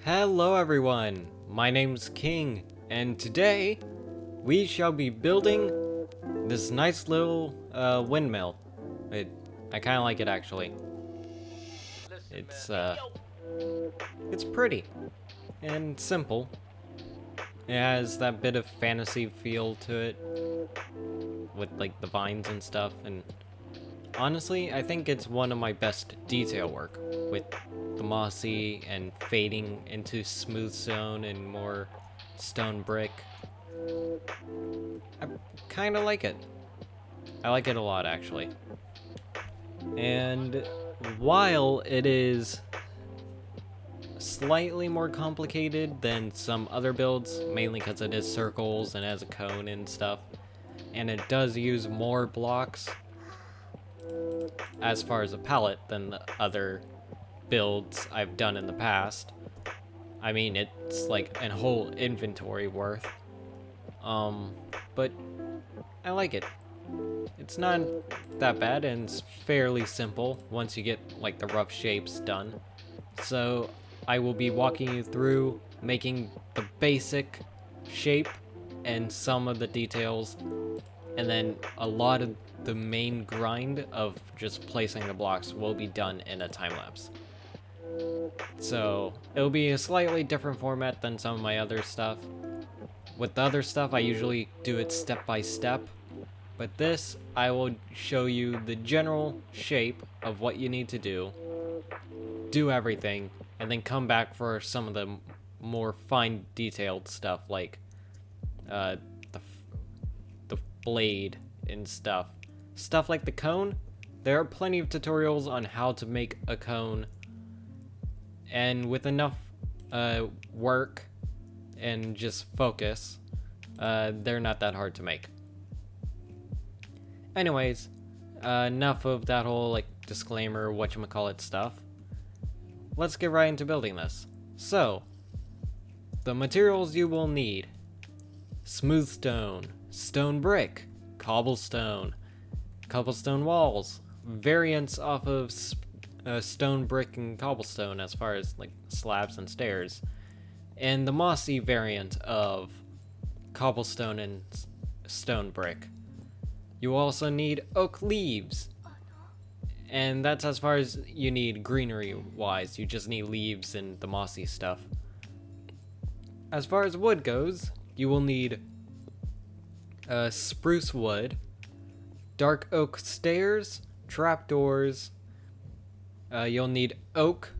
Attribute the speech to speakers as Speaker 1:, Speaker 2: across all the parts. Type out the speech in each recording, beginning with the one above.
Speaker 1: Hello everyone, my name's King, and today we shall be building this nice little windmill. I kind of like it actually. It's pretty and simple. It has that bit of fantasy feel to it with like the vines and stuff, and honestly, I think it's one of my best detail work with the mossy and fading into smooth stone and more stone brick. I kind of like it. I like it a lot, actually. And while it is slightly more complicated than some other builds, mainly because it is circles and has a cone and stuff, and it does use more blocks as far as a palette than the other builds I've done in the past. I mean, it's like a whole inventory worth. But I like it. It's not that bad, and it's fairly simple once you get like the rough shapes done. So I will be walking you through making the basic shape and some of the details, and then a lot of the main grind of just placing the blocks will be done in a time lapse. So it'll be a slightly different format than some of my other stuff. With the other stuff, I usually do it step by step, but this, I will show you the general shape of what you need to do everything, and then come back for some of the more fine detailed stuff like the blade and stuff. Stuff like the cone, there are plenty of tutorials on how to make a cone, and with enough work and just focus, they're not that hard to make. Anyways, enough of that whole like disclaimer, whatchamacallit stuff. Let's get right into building this. So, the materials you will need: smooth stone, stone brick, cobblestone walls, variants off of stone brick and cobblestone as far as like slabs and stairs, and the mossy variant of cobblestone and stone brick. You also need oak leaves, and that's as far as you need greenery wise. You just need leaves and the mossy stuff. As far as wood goes, you will need spruce wood, dark oak stairs, trapdoors. You'll need oak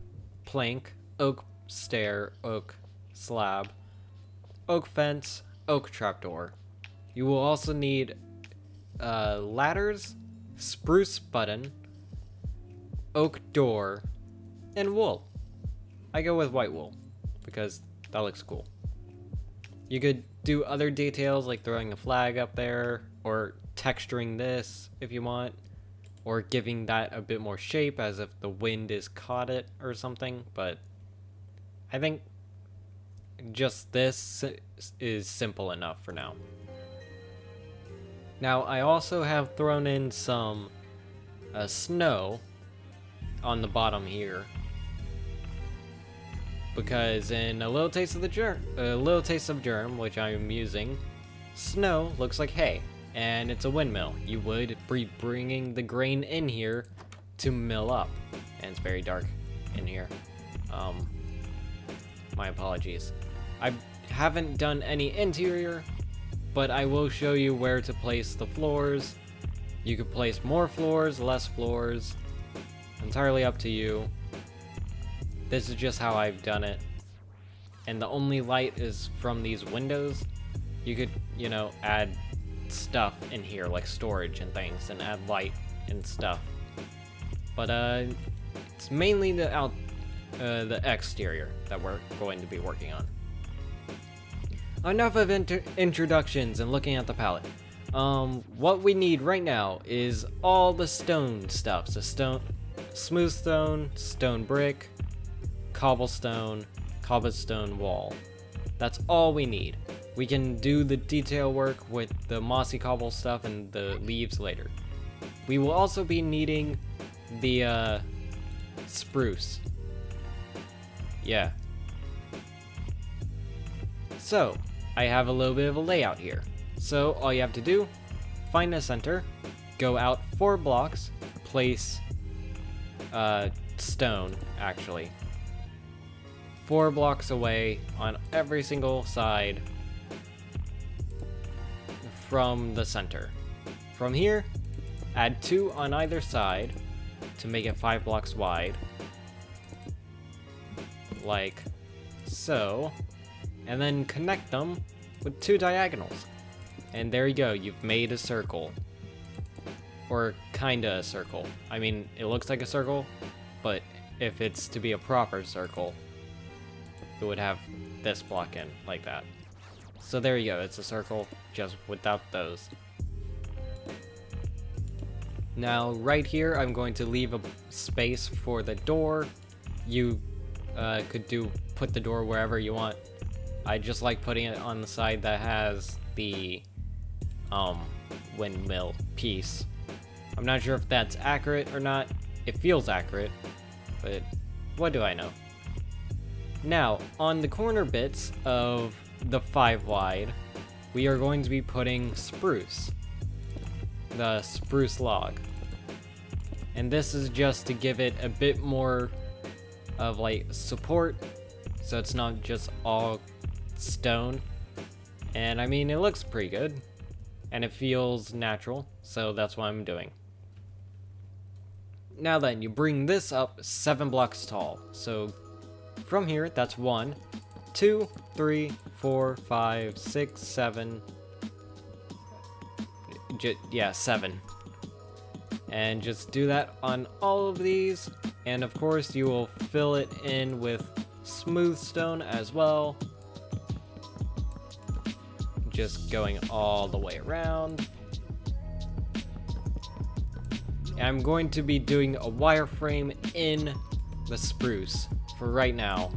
Speaker 1: plank, oak stair, oak slab, oak fence, oak trapdoor. You will also need ladders, spruce button, oak door, and wool. I go with white wool because that looks cool. You could do other details like throwing a flag up there, or texturing this if you want, or giving that a bit more shape as if the wind has caught it or something, but I think just this is simple enough for now. Now, I also have thrown in some snow on the bottom here, because in a little taste of germ, which I'm using, snow looks like hay, and it's a windmill. You would be bringing the grain in here to mill up, and it's very dark in here. My apologies. I haven't done any interior, but I will show you where to place the floors. You could place more floors, less floors, entirely up to you. This is just how I've done it, and the only light is from these windows. You could, add stuff in here like storage and things, and add light and stuff, but it's mainly the exterior that we're going to be working on. Enough of introductions and looking at the palette. What we need right now is all the stone stuff. So smooth stone, stone brick, cobblestone wall. That's all we need. We can do the detail work with the mossy cobble stuff and the leaves later. We will also be needing the spruce. Yeah. So, I have a little bit of a layout here. So, all you have to do, find the center, go out 4 blocks, place stone, actually. 4 blocks away on every single side from the center. From here, add 2 on either side to make it 5 blocks wide. Like so. And then connect them with 2 diagonals. And there you go, you've made a circle. Or kinda a circle. I mean, it looks like a circle, but if it's to be a proper circle, it would have this block in, like that. So there you go, it's a circle, just without those. Now, right here, I'm going to leave a space for the door. You could put the door wherever you want. I just like putting it on the side that has the windmill piece. I'm not sure if that's accurate or not. It feels accurate, but what do I know? Now, on the corner bits of the 5 wide, we are going to be putting spruce. The spruce log. And this is just to give it a bit more of like support, so it's not just all stone. And I mean, it looks pretty good and it feels natural, so that's what I'm doing. Now then, you bring this up 7 blocks tall. So from here, that's 1, 2, 3, 4, 5, 6, 7. Yeah, 7. And just do that on all of these. And of course, you will fill it in with smooth stone as well. Just going all the way around. I'm going to be doing a wireframe in the spruce for right now.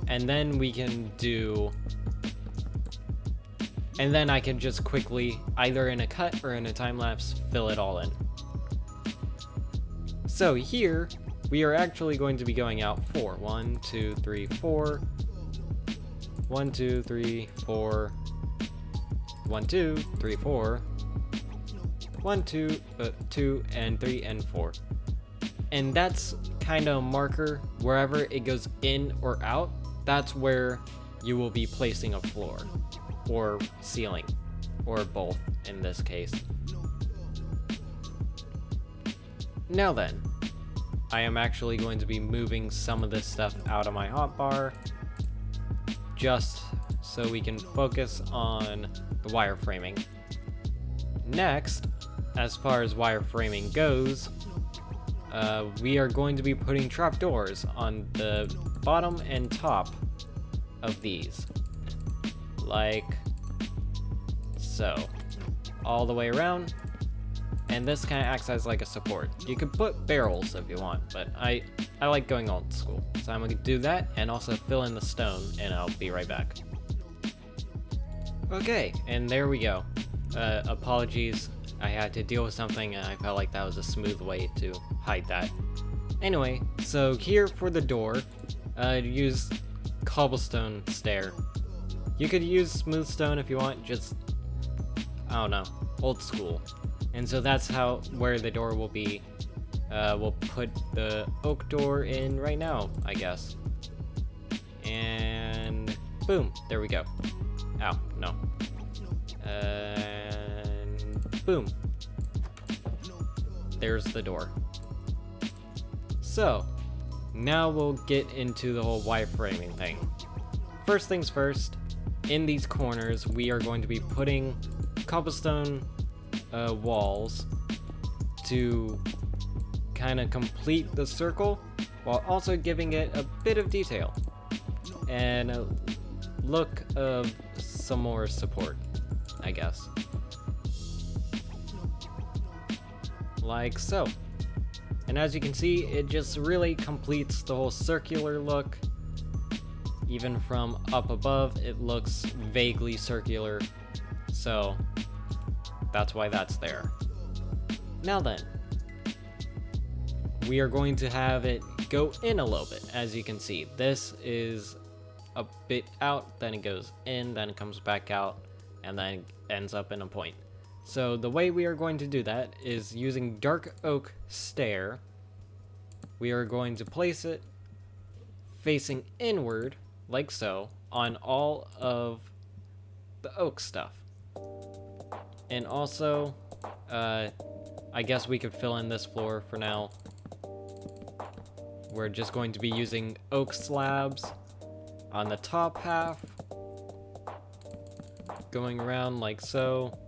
Speaker 1: And then we can do... And then I can just quickly, either in a cut or in a time-lapse, fill it all in. So here, we are actually going to be going out 4. 1, 2, 3, 4. 1, 2, 3, 4. 1, 2, 3, 4. 1, 2, 2, and 3, and 4. And that's kind of a marker. Wherever it goes in or out, that's where you will be placing a floor. Or ceiling. Or both, in this case. Now then, I am actually going to be moving some of this stuff out of my hotbar, just so we can focus on the wireframing. Next, as far as wireframing goes, we are going to be putting trapdoors on the bottom and top of these. Like so. All the way around. And this kind of acts as like a support. You could put barrels if you want, but I like going old school. So I'm going to do that and also fill in the stone, and I'll be right back. Okay, and there we go. Apologies, I had to deal with something and I felt like that was a smooth way to hide that. Anyway, so here for the door, use cobblestone stair. You could use smooth stone if you want, just, I don't know, old school. And so that's where the door will be. We'll put the oak door in right now, I guess. And boom, there we go. Ow, no. And boom. There's the door. So, now we'll get into the whole wireframing thing. First things first, in these corners, we are going to be putting cobblestone walls to kind of complete the circle while also giving it a bit of detail and a look of some more support, I guess. Like so. And as you can see, it just really completes the whole circular look. Even from up above, it looks vaguely circular. So that's why that's there. Now then, we are going to have it go in a little bit. As you can see, this is a bit out, then it goes in, then it comes back out, and then ends up in a point. So the way we are going to do that is using dark oak stair. We are going to place it facing inward, like so, on all of the oak stuff. And also, I guess we could fill in this floor for now. We're just going to be using oak slabs on the top half, going around like so.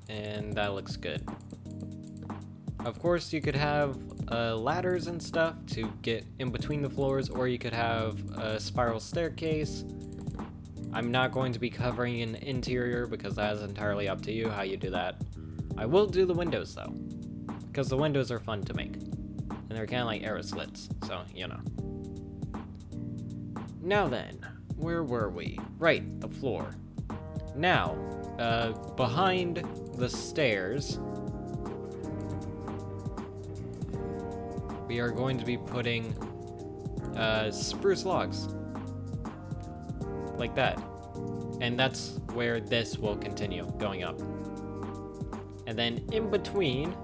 Speaker 1: And that looks good. Of course, you could have ladders and stuff to get in between the floors, or you could have a spiral staircase. I'm not going to be covering an interior because that is entirely up to you how you do that. I will do the windows though, because the windows are fun to make. And they're kind of like arrow slits, so you know. Now then, where were we? Right, the floor. Now, behind the stairs, we are going to be putting spruce logs. Like that. And that's where this will continue going up. And then in between,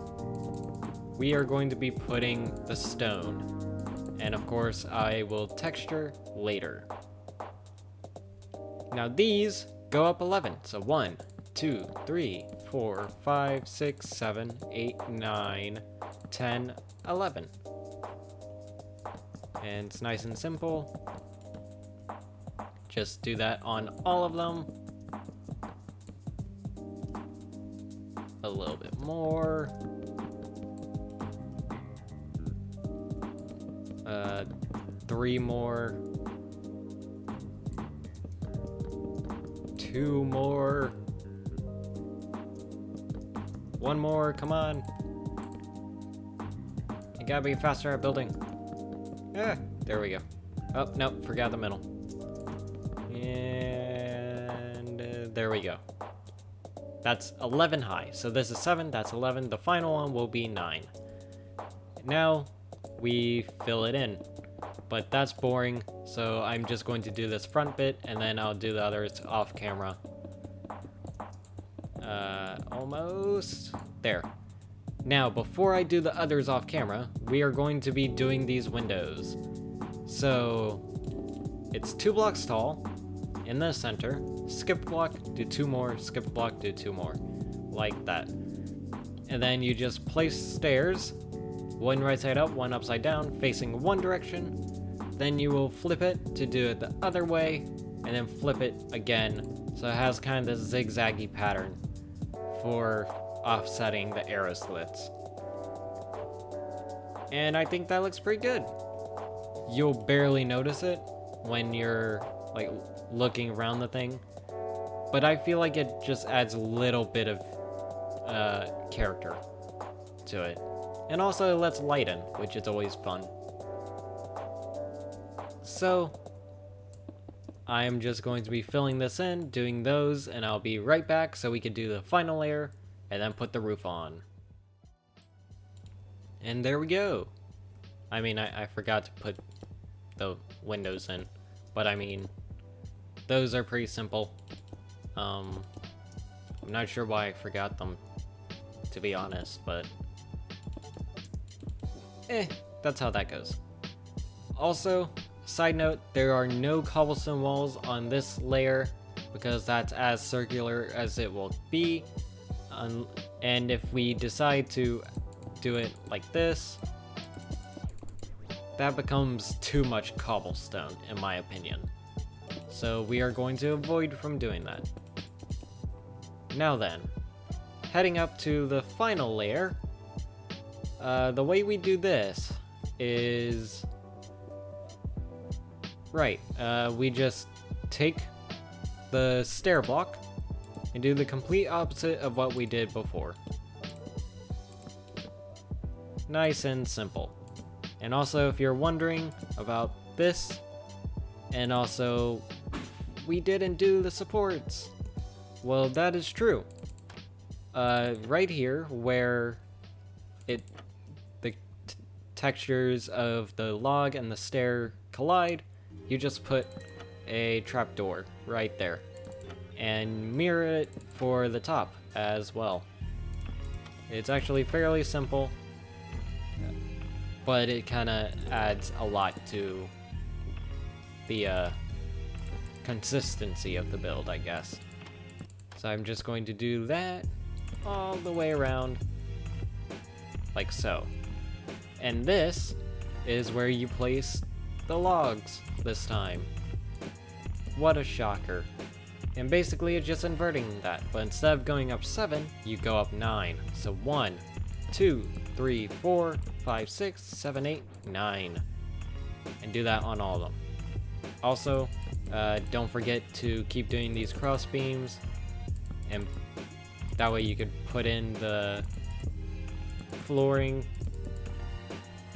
Speaker 1: we are going to be putting the stone. And of course, I will texture later. Now these go up 11. So 1, 2, 3, 4, 5, 6, 7, 8, 9, 10, 11. And it's nice and simple. Just do that on all of them. A little bit more. 3 more. 2 more. 1 more, come on. You gotta be faster at building. There we go. Oh, nope, forgot the middle. And there we go. That's 11 high. So this is 7, that's 11. The final one will be 9. Now we fill it in. But that's boring, so I'm just going to do this front bit, and then I'll do the others off camera. Almost. There. Now, before I do the others off camera, we are going to be doing these windows. So, it's 2 blocks tall, in the center, skip block, do 2 more, skip block, do 2 more. Like that. And then you just place stairs, 1 right side up, 1 upside down, facing 1 direction. Then you will flip it to do it the other way, and then flip it again. So it has kind of this zigzaggy pattern for offsetting the arrow slits. And I think that looks pretty good. You'll barely notice it when you're like looking around the thing, but I feel like it just adds a little bit of character to it. And also it lets light in, which is always fun. So, I'm just going to be filling this in, doing those, and I'll be right back so we can do the final layer, and then put the roof on. And there we go. I mean, I forgot to put the windows in, but I mean, those are pretty simple. I'm not sure why I forgot them, to be honest, but that's how that goes. Also, side note, there are no cobblestone walls on this layer because that's as circular as it will be. And if we decide to do it like this, that becomes too much cobblestone, in my opinion. So we are going to avoid from doing that. Now then, heading up to the final layer, the way we do this is... Right, we just take the stair block and do the complete opposite of what we did before. Nice and simple. And also, if you're wondering about this, and also, we didn't do the supports. Well, that is true. textures of the log and the stair collide, you just put a trapdoor right there. And mirror it for the top as well. It's actually fairly simple, but it kind of adds a lot to the consistency of the build, I guess. So I'm just going to do that all the way around, like so. And this is where you place the logs this time. What a shocker. And basically it's just inverting that, but instead of going up 7, you go up 9. So 1, 2, 3, 4, 5, 6, 7, 8, 9. And do that on all of them. Also, don't forget to keep doing these cross beams, and that way you could put in the flooring.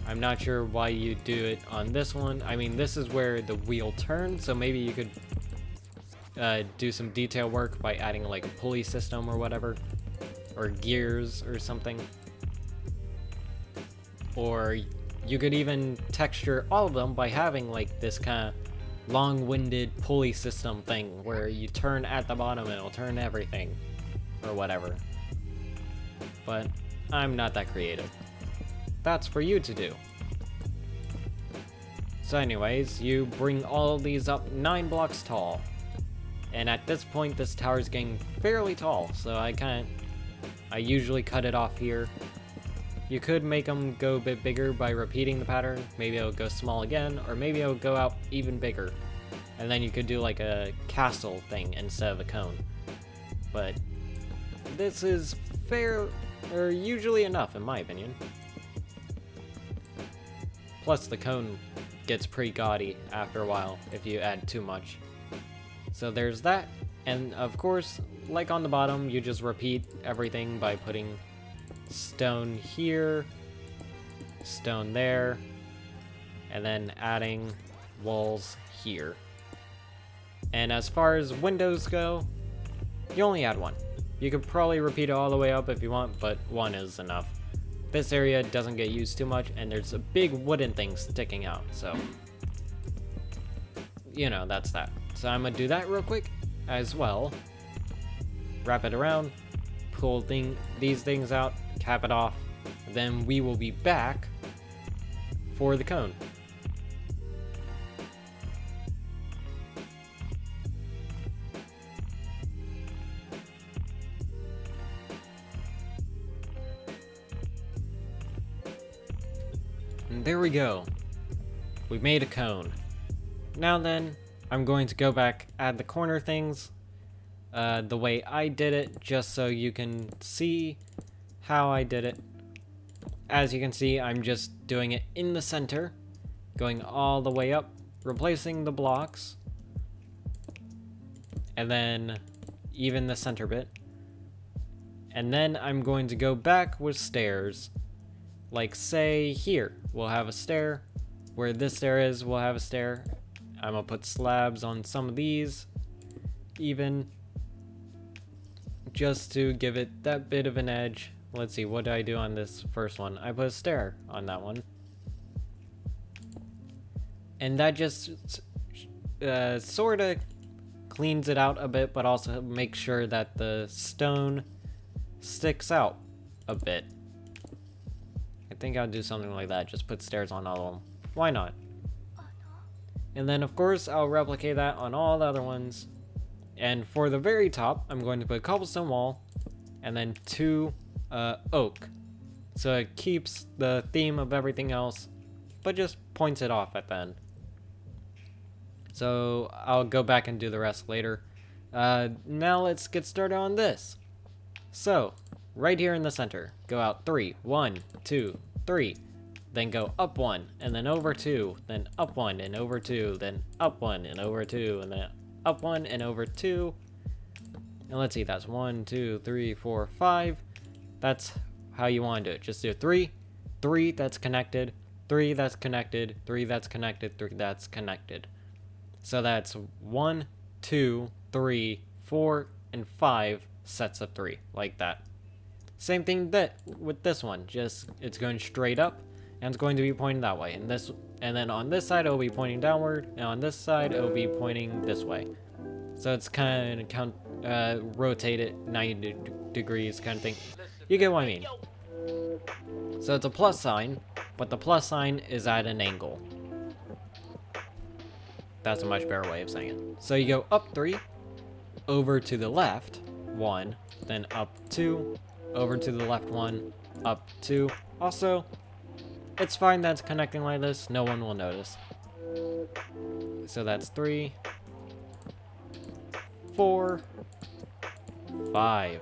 Speaker 1: I'm not sure why you do it on this one. I mean, this is where the wheel turns, so maybe you could do some detail work by adding like a pulley system or whatever, or gears or something. Or you could even texture all of them by having like this kind of long-winded pulley system thing where you turn at the bottom and it'll turn everything or whatever. But I'm not that creative. That's for you to do. So anyways, you bring all of these up 9 blocks tall. And at this point, this tower is getting fairly tall, so I usually cut it off here. You could make them go a bit bigger by repeating the pattern. Maybe it'll go small again, or maybe it'll go out even bigger. And then you could do like a castle thing instead of a cone. But this is usually enough in my opinion. Plus the cone gets pretty gaudy after a while if you add too much. So there's that, and of course, like on the bottom, you just repeat everything by putting stone here, stone there, and then adding walls here. And as far as windows go, you only add 1. You could probably repeat it all the way up if you want, but 1 is enough. This area doesn't get used too much, and there's a big wooden thing sticking out, so you know, that's that. So I'm gonna do that real quick as well. Wrap it around, pull these things out, cap it off, then we will be back for the cone. And there we go. We made a cone. Now then, I'm going to go back, add the corner things the way I did it, just so you can see how I did it. As you can see, I'm just doing it in the center, going all the way up, replacing the blocks, and then even the center bit. And then I'm going to go back with stairs. Like say here, we'll have a stair. Where this stair is, we'll have a stair. I'm gonna put slabs on some of these, even, just to give it that bit of an edge. Let's see, what did I do on this first one? I put a stair on that one. And that just sort of cleans it out a bit, but also makes sure that the stone sticks out a bit. I think I'll do something like that, just put stairs on all of them. Why not? And then of course I'll replicate that on all the other ones. And for the very top, I'm going to put a cobblestone wall and then 2 oak. So it keeps the theme of everything else, but just points it off at the end. So I'll go back and do the rest later. Now let's get started on this. So right here in the center, go out 3, 1, 2, 3. Then go up 1, and then over 2, then up 1 and over 2, then up 1 and over 2, and then up 1 and over 2. And let's see, that's 1, 2, 3, 4, 5. That's how you want to do it. Just do 3, 3 that's connected, 3 that's connected, 3 that's connected, 3 that's connected. So that's 1, 2, 3, 4, and 5 sets of 3, like that. Same thing with this one, just it's going straight up. and it's going to be pointing that way. And then on this side, it will be pointing downward, and on this side, it will be pointing this way. So it's kind of rotate it 90 degrees kind of thing. You get what I mean. So it's a plus sign, but the plus sign is at an angle. That's a much better way of saying it. So you go up 3, over to the left 1, then up 2, over to the left 1, up 2. Also, it's fine that's connecting like this, no one will notice. So that's 3, 4, 5.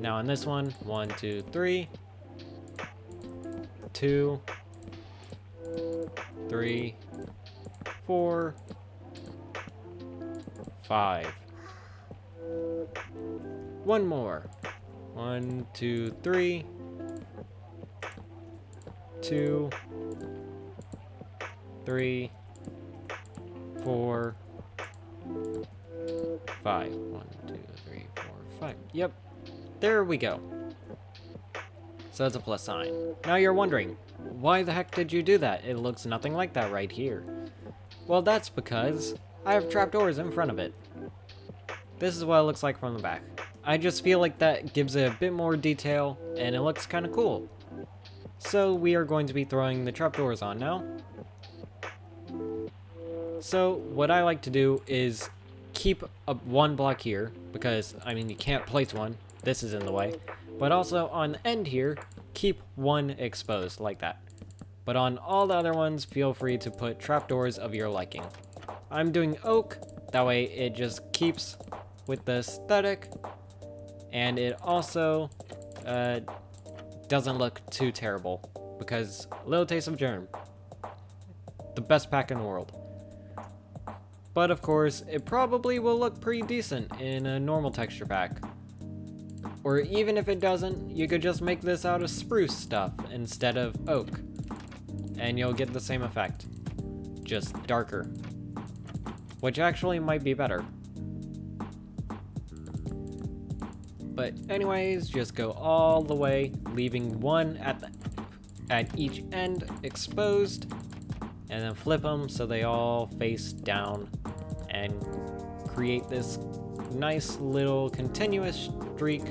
Speaker 1: Now on this one, 1, 2, 3, 2, 3, 4, 5. One more. 1, 2, 3, 2, 3, 4, 5. 1, 2, 3, 4, 5. Yep. There we go. So that's a plus sign. Now you're wondering, why the heck did you do that? It looks nothing like that right here. Well, that's because I have trapdoors in front of it. This is what it looks like from the back. I just feel like that gives it a bit more detail, and it looks kind of cool. So we are going to be throwing the trapdoors on now. So what I like to do is keep one block here, because, I mean, you can't place one. This is in the way. But also on the end here, keep one exposed, like that. But on all the other ones, feel free to put trapdoors of your liking. I'm doing oak, that way it just keeps with the aesthetic, and it also doesn't look too terrible, because Little Taste of Germ, the best pack in the world. But of course, it probably will look pretty decent in a normal texture pack. Or even if it doesn't, you could just make this out of spruce stuff instead of oak, and you'll get the same effect, just darker, which actually might be better. But anyways, just go all the way, leaving one at each end exposed, and then flip them so they all face down and create this nice little continuous streak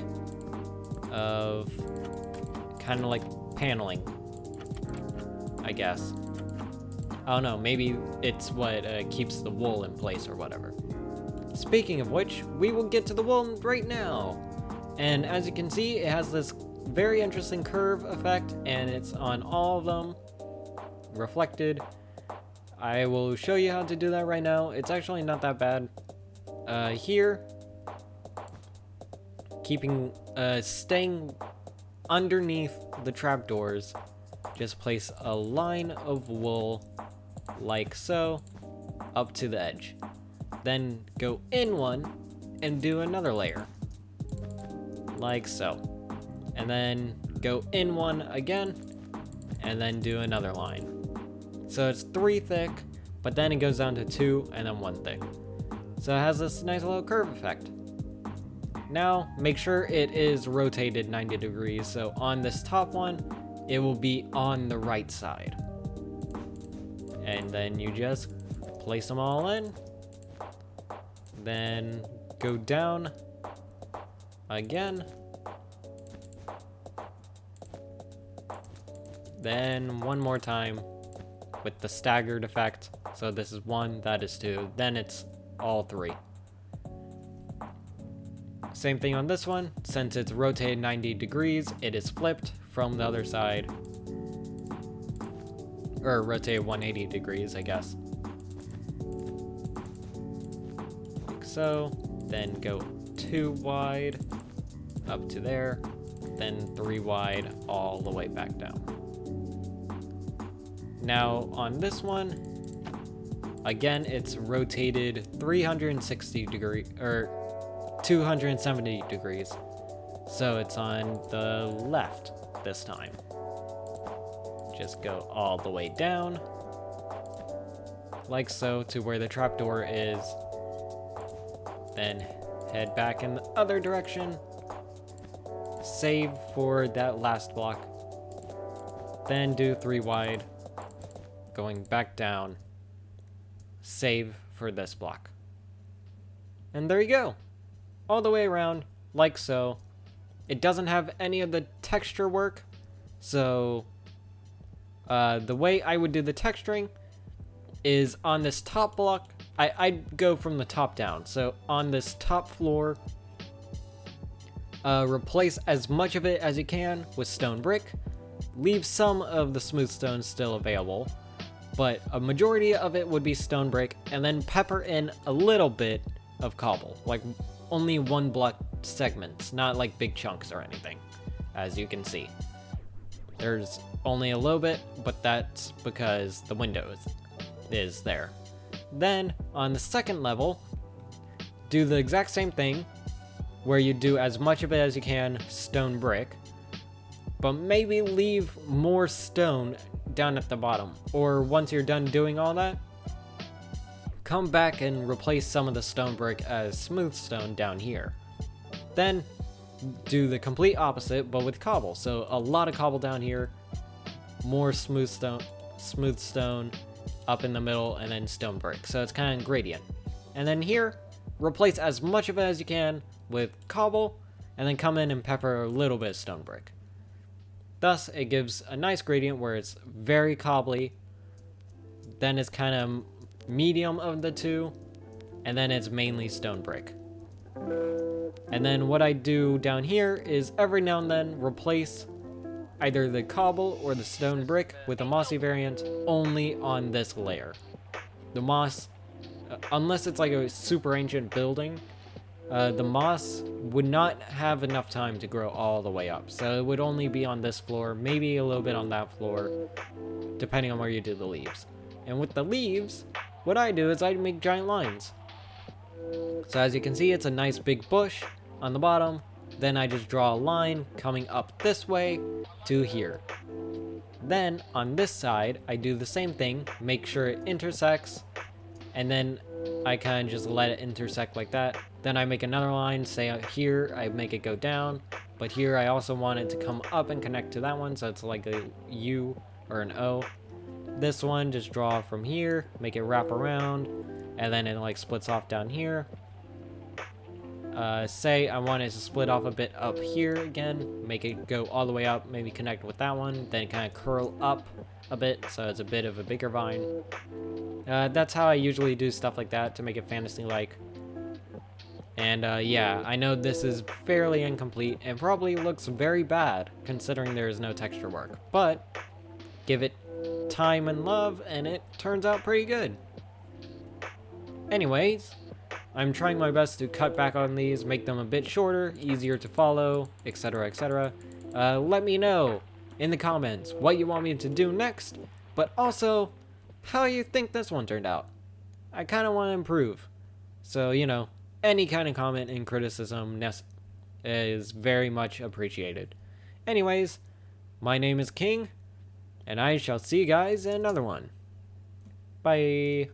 Speaker 1: of kind of like paneling, I guess. I don't know, maybe it's what keeps the wool in place or whatever. Speaking of which, we will get to the wool right now. And as you can see, it has this very interesting curve effect, and it's on all of them, reflected. I will show you how to do that right now. It's actually not that bad. Here, staying underneath the trapdoors, just place a line of wool, like so, up to the edge. Then go in one, and do another layer. Like so. And then go in one again, and then do another line. So it's 3 thick, but then it goes down to 2 and then 1 thick. So it has this nice little curve effect. Now, make sure it is rotated 90 degrees, so on this top one, it will be on the right side. And then you just place them all in, then go down again, then one more time with the staggered effect. So this is 1, that is 2, then it's all 3. Same thing on this one. Since it's rotated 90 degrees, it is flipped from the other side. Or rotated 180 degrees, I guess. Like so. Then go 2 wide up to there. Then 3 wide all the way back down. Now on this one, again, it's rotated 360 degrees, or 270 degrees. So it's on the left this time. Just go all the way down, like so, to where the trapdoor is. Then head back in the other direction. Save for that last block. then do 3 wide, going back down, save for this block. And there you go. All the way around, like so. It doesn't have any of the texture work, so the way I would do the texturing is on this top block. I'd go from the top down. So on this top floor, replace as much of it as you can with stone brick. Leave some of the smooth stone still available, but a majority of it would be stone brick, and then pepper in a little bit of cobble, like only 1 block segments, not like big chunks or anything, as you can see. There's only a little bit, but that's because the window is there. Then on the second level, do the exact same thing, where you do as much of it as you can stone brick, but maybe leave more stone down at the bottom. Or once you're done doing all that, come back and replace some of the stone brick as smooth stone down here. Then do the complete opposite, but with cobble. So a lot of cobble down here, more smooth stone up in the middle, and then stone brick. So it's kind of gradient. And then here, replace as much of it as you can with cobble, and then come in and pepper a little bit of stone brick. Thus, it gives a nice gradient where it's very cobbly, then it's kind of medium of the two, and then it's mainly stone brick. And then what I do down here is every now and then replace either the cobble or the stone brick with a mossy variant only on this layer. The moss, unless it's like a super ancient building, the moss would not have enough time to grow all the way up. So it would only be on this floor, maybe a little bit on that floor, depending on where you do the leaves. And with the leaves, what I do is I make giant lines. So as you can see, it's a nice big bush on the bottom. Then I just draw a line coming up this way to here. Then on this side, I do the same thing, make sure it intersects, and then I kind of just let it intersect like that. Then I make another line, say here, I make it go down, but here I also want it to come up and connect to that one, so it's like a U or an O. This one, just draw from here, make it wrap around, and then it like splits off down here. Say I want it to split off a bit up here again, make it go all the way up, maybe connect with that one, then kind of curl up a bit, so it's a bit of a bigger vine. That's how I usually do stuff like that to make it fantasy-like. And yeah, I know this is fairly incomplete and probably looks very bad considering there is no texture work, but give it time and love and it turns out pretty good. Anyways, I'm trying my best to cut back on these, make them a bit shorter, easier to follow, etc, etc. Let me know in the comments what you want me to do next, but also how you think this one turned out. I kind of want to improve. So, you know, any kind of comment and criticism is very much appreciated. Anyways, my name is King, and I shall see you guys in another one. Bye.